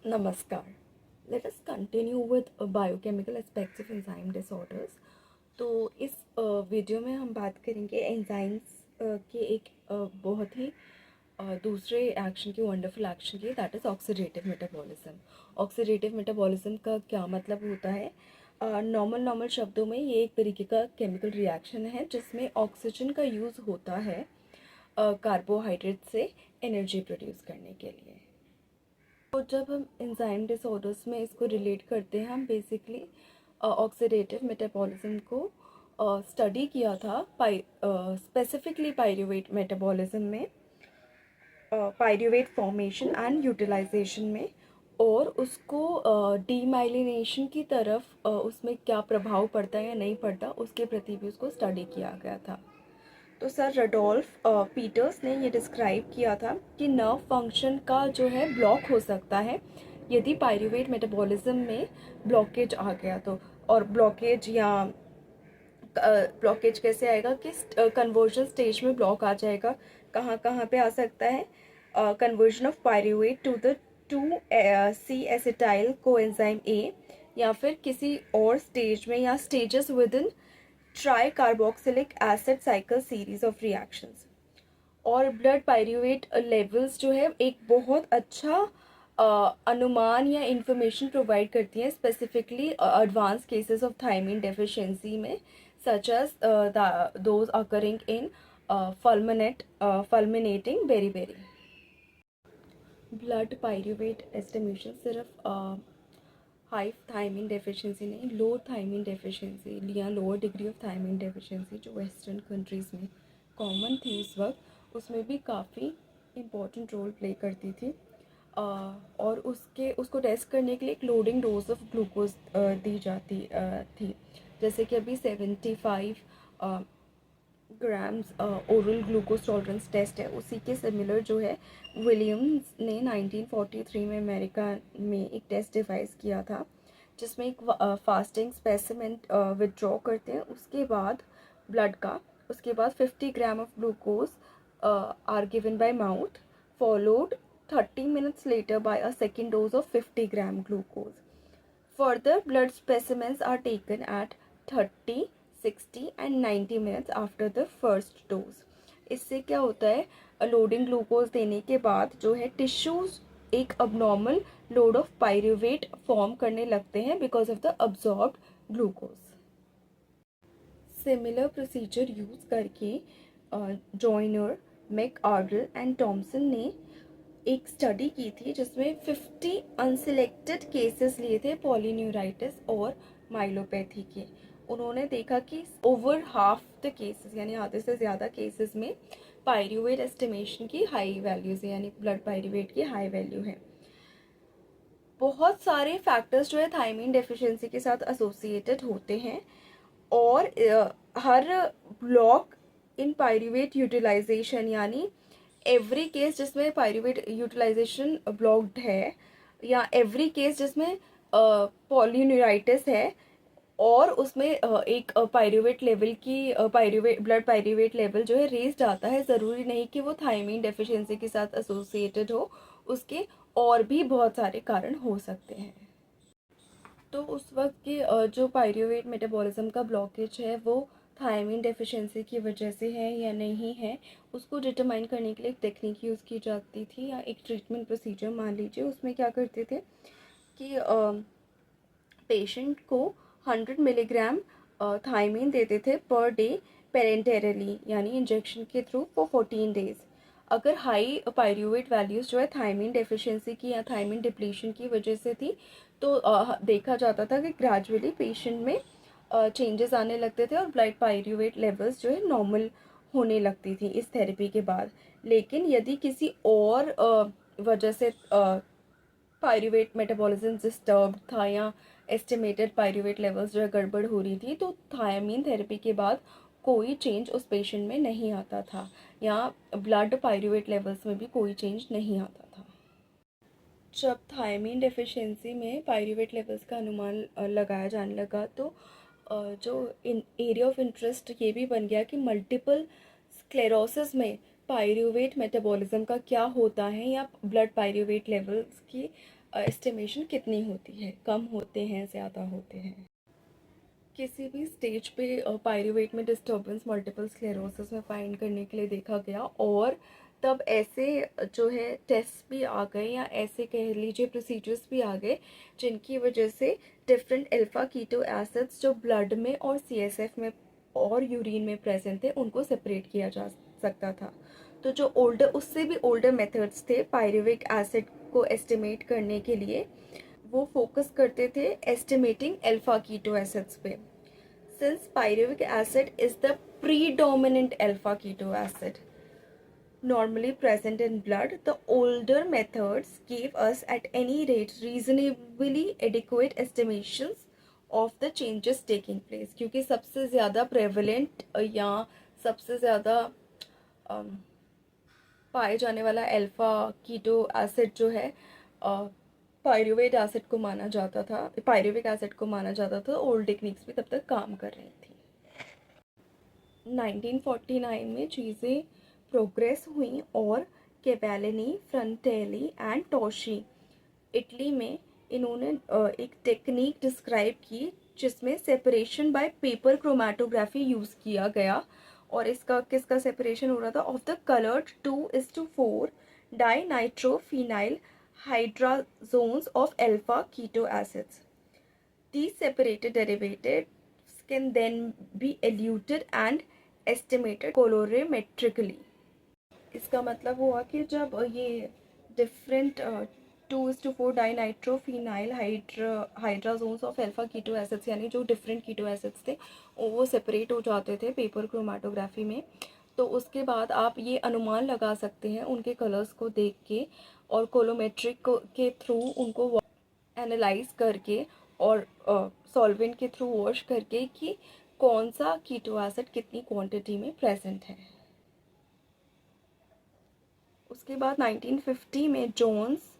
नमस्कार. Let us continue with biochemical aspects of enzyme disorders. तो इस वीडियो में हम बात करेंगे एंजाइम्स के एक बहुत ही दूसरे एक्शन की वंडरफुल एक्शन की, that is oxidative metabolism. Oxidative metabolism का क्या मतलब होता है? नॉर्मल शब्दों में ये एक तरीके का केमिकल रिएक्शन है जिसमें ऑक्सीजन का यूज़ होता है कार्बोहाइड्रेट से एनर्जी प्रोड्यूस करने के लिए. तो जब हम एंजाइम डिसऑर्डर्स में इसको रिलेट करते हैं, हम बेसिकली ऑक्सीडेटिव मेटाबॉलिज्म को स्टडी किया था स्पेसिफिकली पायरूवेट मेटाबॉलिज्म में, पायरूवेट फॉर्मेशन एंड यूटिलाइजेशन में, और उसको डीमाइलिनेशन की तरफ उसमें क्या प्रभाव पड़ता है या नहीं पड़ता उसके प्रति भी उसको स्टडी किया गया था. तो सर रडोल्फ पीटर्स ने ये डिस्क्राइब किया था कि नर्व फंक्शन का जो है ब्लॉक हो सकता है यदि पायरूवेट मेटाबॉलिज्म में ब्लॉकेज आ गया तो. और ब्लॉकेज कैसे आएगा कि कन्वर्जन स्टेज में ब्लॉक आ जाएगा. कहाँ कहाँ पे आ सकता है? Conversion of pyruvate to the 2 C coenzyme A, या फिर किसी और स्टेज में या stages within tricarboxylic acid cycle series of reactions. और ब्लड पायरूवेट लेवल्स जो है एक बहुत अच्छा अनुमान या इंफॉर्मेशन प्रोवाइड करती हैं specifically advance cases of thiamine deficiency में, such as those occurring in fulminating beriberi. Blood pyruvate estimation सिर्फ हाई थायमिन डेफिशिएंसी नहीं, लो थायमिन डेफिशिएंसी या lower degree of thiamine deficiency जो वेस्टर्न कंट्रीज़ में common थी उस वक्त, उसमें भी काफ़ी इम्पोर्टेंट रोल प्ले करती थी. और उसको टेस्ट करने के लिए एक लोडिंग डोज ऑफ ग्लूकोज दी जाती थी. जैसे कि अभी 75 grams oral glucose tolerance test है, उसी के सिमिलर जो है विलियम्स ने 1943 में अमेरिका में एक टेस्ट डिवाइस किया था जिसमें एक फास्टिंग स्पेसिमेन विदड्रॉ करते हैं उसके बाद ब्लड का. उसके बाद 50 gram of glucose are given by mouth, followed 30 minutes later by a second dose of 50 gram glucose. Further, blood specimens are taken at 30, 60 and 90 minutes after the first dose. इससे क्या होता है, लोडिंग ग्लूकोज देने के बाद जो है tissues एक abnormal load of pyruvate form करने लगते हैं because of the absorbed glucose. Similar procedure use करके जॉइनर, मैकआर्डल एंड टॉमसन ने एक स्टडी की थी जिसमें 50 अनसिलेक्टेड केसेस लिए थे पॉलीन्यूराइटिस और माइलोपैथी के. उन्होंने देखा कि ओवर हाफ द केसेस यानी आधे से ज़्यादा केसेस में पायरूवेट एस्टिमेशन की हाई वैल्यूज है, यानी ब्लड पायरूवेट की हाई वैल्यू है. बहुत सारे फैक्टर्स जो है थायमिन डेफिशिएंसी के साथ एसोसिएटेड होते हैं और हर ब्लॉक इन पायरूवेट यूटिलाइजेशन, यानी एवरी केस जिसमें पायरूवेट यूटिलाइजेशन ब्लॉक्ड है या एवरी केस जिसमें पॉलीन्यूराइटिस है और उसमें एक पायरूवेट लेवल की ब्लड पायरूवेट लेवल जो है रेज्ड आता है, ज़रूरी नहीं कि वो थायमिन डेफिशिएंसी के साथ एसोसिएटेड हो, उसके और भी बहुत सारे कारण हो सकते हैं. तो उस वक्त के जो पायरूवेट मेटाबॉलिज्म का ब्लॉकेज है वो थायमिन डेफिशिएंसी की वजह से है या नहीं है, उसको डिटरमाइन करने के लिए एक टेक्निक यूज़ की जाती थी या एक ट्रीटमेंट प्रोसीजर मान लीजिए. उसमें क्या करते थे कि पेशेंट को 100 मिलीग्राम थायमिन देते थे पर डे पेरेंटरली, यानी इंजेक्शन के थ्रू फॉर 14 डेज. अगर हाई पायरूवेट वैल्यूज़ जो है थायमिन डेफिशिएंसी की या थायमिन डिप्लीशन की वजह से थी तो देखा जाता था कि ग्रेजुअली पेशेंट में चेंजेस आने लगते थे और ब्लड पायरूवेट लेवल्स जो है नॉर्मल होने लगती थी इस थेरेपी के बाद. लेकिन यदि किसी और वजह से पायरूवेट मेटाबॉलिज्म डिस्टर्ब था या एस्टिमेटेड पायरूवेट लेवल्स जो है गड़बड़ हो रही थी तो थायमीन थेरेपी के बाद कोई चेंज उस पेशेंट में नहीं आता था या ब्लड पायरूवेट लेवल्स में भी कोई चेंज नहीं आता था. जब थायमीन डेफिशिएंसी में पायरूवेट लेवल्स का अनुमान लगाया जाने लगा तो जो एरिया ऑफ इंटरेस्ट ये भी बन गया कि मल्टीपल स्क्लेरोसिस में पायरूवेट मेटाबॉलिज्म का क्या होता है या ब्लड पायरूवेट लेवल्स की एस्टिमेशन कितनी होती है, कम होते हैं, ज़्यादा होते हैं। किसी भी स्टेज पे पायरूवेट में डिस्टर्बेंस मल्टीपल स्क्लेरोसिस में फाइंड करने के लिए देखा गया, और तब ऐसे जो है टेस्ट भी आ गए, या ऐसे कह लीजिए प्रोसीजर्स भी आ गए, जिनकी वजह से डिफरेंट अल्फा कीटो एसिड्स जो ब्लड में और सीएसएफ में और यूरिन में प्रेजेंट थे उनको सेपरेट किया जा सकता था। तो जो उससे भी ओल्डर मेथड्स थे पायरूविक एसिड को एस्टिमेट करने के लिए, वो फोकस करते थे एस्टिमेटिंग अल्फा कीटो एसिड्स पे। Since pyruvic acid is the predominant alpha keto acid normally present in blood, the older methods gave us at any rate reasonably adequate estimations of the changes taking place, क्योंकि सबसे ज़्यादा prevalent या सबसे ज़्यादा पाए जाने वाला अल्फा कीटो एसिड जो है पायरूवेट एसिड को माना जाता था, पायरूविक एसिड को माना जाता था। ओल्ड टेक्निक्स भी तब तक काम कर रही थी। 1949 में चीज़ें प्रोग्रेस हुई और कैवेलिनी, फ्रंटेली एंड टोशी इटली में इन्होंने एक टेक्निक डिस्क्राइब की जिसमें separation by paper chromatography use किया गया। और इसका किसका सेपरेशन हो रहा था? Of the coloured 2:4 dinitrophenyl hydrazones of alpha keto acids. These separated derivatives can then be eluted and estimated colorimetrically. इसका मतलब हुआ कि जब ये different 2:4 dinitrophenyl hydrazones of alpha keto acids, यानी जो डिफरेंट कीटो एसिड्स थे वो सेपरेट हो जाते थे पेपर क्रोमेटोग्राफी में, तो उसके बाद आप ये अनुमान लगा सकते हैं उनके कलर्स को देख के और कोलोमेट्रिक के थ्रू उनको एनालाइज करके और सॉल्वेंट के थ्रू वॉश करके कि कौन सा कीटो एसिड कितनी क्वांटिटी में प्रेजेंट है। उसके बाद 1950 में जोन्स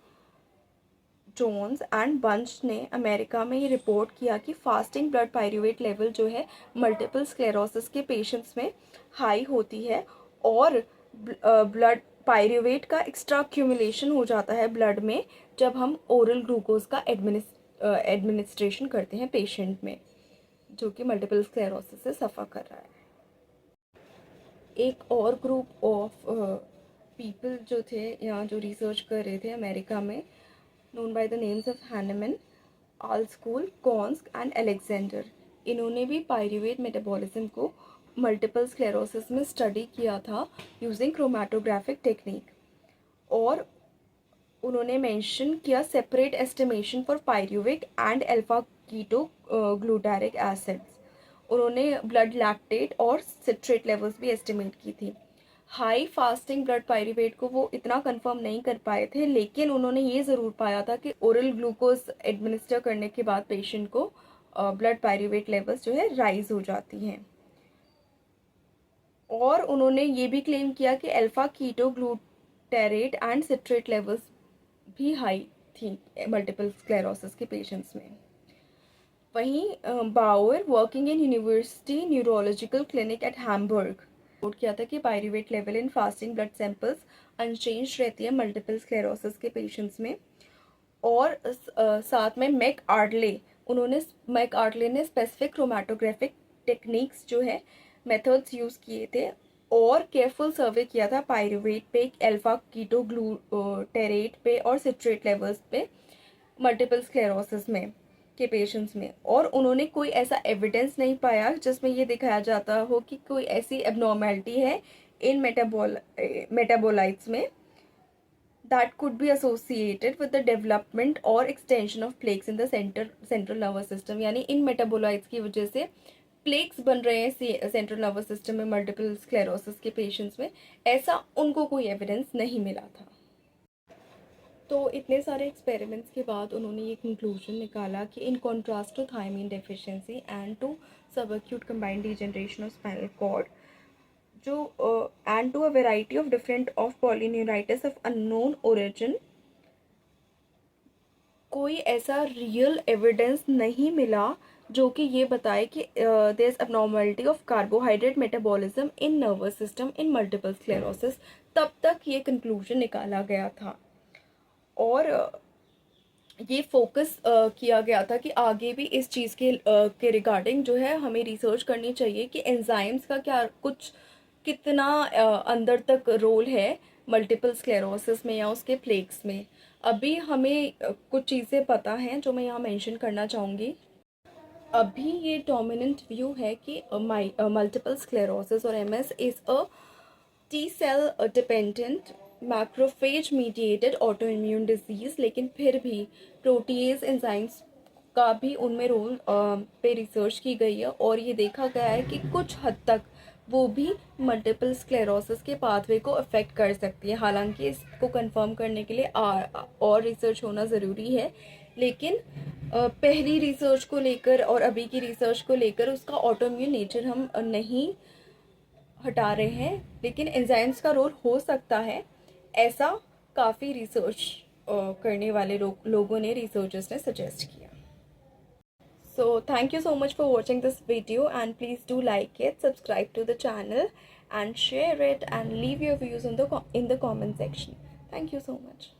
एंड बंच ने अमेरिका में ये रिपोर्ट किया कि फास्टिंग ब्लड पायरूवेट लेवल जो है मल्टीपल स्क्लेरोसिस के पेशेंट्स में हाई होती है, और ब्लड पायरूवेट का एक्स्ट्रा एक्यूमुलेशन हो जाता है ब्लड में जब हम ओरल ग्लूकोज का एडमिनिस्ट्रेशन करते हैं पेशेंट में जो कि मल्टीपल स्क्लेरोसिस से सफ़र कर रहा है। एक और ग्रुप ऑफ पीपल जो थे यहाँ जो रिसर्च कर रहे थे अमेरिका में, known by the names of Hanemann, Alskul, Konsk and Alexander, इन्होंने भी पायरूवेट मेटाबॉलिज्म को मल्टीपल स्क्लेरोसिस में स्टडी किया था यूजिंग क्रोमेटोग्राफिक टेक्निक, और उन्होंने मेंशन किया separate estimation for pyruvic and alpha keto glutaric acids. उन्होंने ब्लड लैक्टेट और सिट्रेट लेवल्स भी एस्टिमेट की थी। हाई फास्टिंग ब्लड पायरूवेट को वो इतना कंफर्म नहीं कर पाए थे, लेकिन उन्होंने ये ज़रूर पाया था कि ओरल ग्लूकोज एडमिनिस्टर करने के बाद पेशेंट को ब्लड पायरूवेट लेवल्स जो है राइज हो जाती हैं। और उन्होंने ये भी क्लेम किया कि alpha keto glutarate and citrate levels भी हाई थी मल्टीपल स्क्लेरोसिस के पेशेंट्स में। वहीं Bauer, working in university neurological clinic at Hamburg, report किया था कि pyruvate level in fasting blood samples unchanged रहती है मल्टीपल स्क्लेरोसिस के पेशेंट्स में। और साथ में मैक आर्टले ने स्पेसिफिक क्रोमेटोग्राफिक टेक्निक्स जो है मेथड्स यूज़ किए थे और केयरफुल सर्वे किया था पायरूवेट पे, अल्फा कीटो ग्लूटारेट पे और सिट्रेट लेवल्स पे मल्टीपल स्क्लेरोसिस में के पेशेंट्स में। और उन्होंने कोई ऐसा एविडेंस नहीं पाया जिसमें ये दिखाया जाता हो कि कोई ऐसी एबनॉर्मेलिटी है इन मेटाबोलाइट्स में that could be associated with the development or extension of plaques in the central nervous system, यानी इन मेटाबोलाइट्स की वजह से प्लेक्स बन रहे हैं सेंट्रल नर्वस सिस्टम में मल्टीपल स्क्लेरोसिस के पेशेंट्स में, ऐसा उनको कोई एविडेंस नहीं मिला था। तो इतने सारे एक्सपेरिमेंट्स के बाद उन्होंने ये कंक्लूजन निकाला कि in contrast to thiamine deficiency and to subacute combined degeneration of spinal cord and to a variety of different of polyneuritis of unknown origin, कोई ऐसा रियल एविडेंस नहीं मिला जो कि ये बताए कि there is abnormality of carbohydrate metabolism in nervous system in multiple sclerosis. तब तक ये कंक्लूजन निकाला गया था। और ये फोकस किया गया था कि आगे भी इस चीज़ के रिगार्डिंग जो है हमें रिसर्च करनी चाहिए कि एंजाइम्स का क्या कुछ कितना अंदर तक रोल है मल्टीपल स्क्लेरोसिस में या उसके प्लेग्स में। अभी हमें कुछ चीज़ें पता हैं जो मैं यहाँ मेंशन करना चाहूँगी। अभी ये डोमिनेंट व्यू है कि मल्टीपल स्क्लेरोसिस और MS is a T cell dependent macrophage mediated autoimmune disease, लेकिन फिर भी प्रोटीएज एंजाइम्स का भी उनमें रोल पे रिसर्च की गई है और ये देखा गया है कि कुछ हद तक वो भी मल्टीपल स्क्लेरोसिस के पाथवे को अफेक्ट कर सकती है। हालांकि इसको कंफर्म करने के लिए और रिसर्च होना ज़रूरी है, लेकिन पहली रिसर्च को लेकर और अभी की रिसर्च को लेकर उसका ऑटोइम्यून नेचर हम नहीं हटा रहे हैं, लेकिन एंजाइम्स का रोल हो सकता है, ऐसा काफ़ी रिसर्च करने वाले लोगों ने, रिसर्चर्स ने सजेस्ट किया। So thank you so much for watching this video, and please do like it, subscribe to the channel and share it and leave your views in the comment section. Thank you so much.